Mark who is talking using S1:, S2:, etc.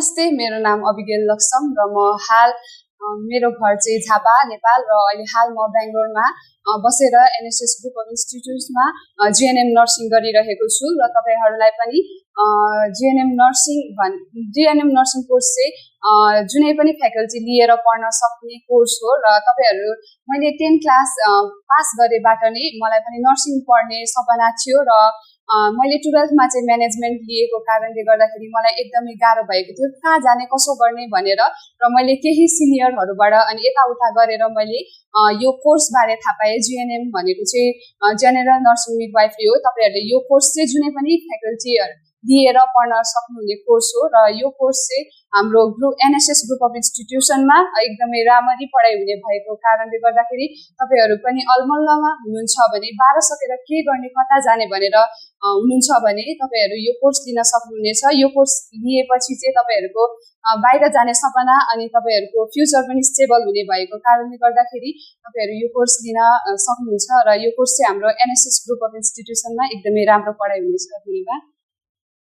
S1: नमस्ते, मेरो नाम अभिगेल लक्ष्म र म हाल मेरो घर चाहिँ झापा नेपाल र अहिले हाल म बेंगलोरमा बसेर एनएसएस ग्रुप अफ इन्स्टिट्युट्समा जीएनएम नर्सिङ गरिरहेको छु र तपाईहरुलाई पनि जीएनएम नर्सिङ कोर्स चाहिँ जुनै पनि फ्याकल्टी लिएर पढ्न सक्ने कोर्स हो र तपाईहरु मैले 10 क्लास पास गरेबाट नै मलाई पनि नर्सिङ पढ्ने सपना थियो र मैले 12th मा चाहिँ म्यानेजमेन्ट लिएको कारणले गर्दाखेरि मलाई एकदमै गाह्रो भएको थियो कहाँ जाने कसो गर्ने भनेर र मैले केही सिनियरहरुबाट अनि यताउता गरेर मैले यो कोर्स बारे थाहा पाएँ। जीएनएम भनेको चाहिँ जनरल नर्सिङ मिडवाइफरी हो। तपाईहरुले यो कोर्स चाहिँ जुनै पनि फ्याकल्टी लिएर पढ्न सक्नुहुने कोर्स हो र यो कोर्स चाहिँ हाम्रो एनएसएस ग्रुप अफ इन्स्टिट्युसनमा एकदमै राम्ररी पढाइ हुने भएको कारणले गर्दाखेरि तपाईहरु पनि अलमल्लमा हुनुहुन्छ भने 12 सकेर के गर्ने कता जाने भनेर हुनुहुन्छ भने तपाईहरु यो कोर्स लिन सक्नुहुनेछ। यो कोर्स लिएपछि चाहिँ तपाईहरुको बाहिर जाने सपना अनि तपाईहरुको फ्युचर पनि स्टेबल हुने भएको कारणले गर्दाखेरि तपाईहरु यो कोर्स लिन सक्नुहुन्छ र यो कोर्स चाहिँ हाम्रो एनएसएस ग्रुप अफ इन्स्टिट्युसनमा एकदमै राम्रो पढाइ हुनेछ। धन्यवाद।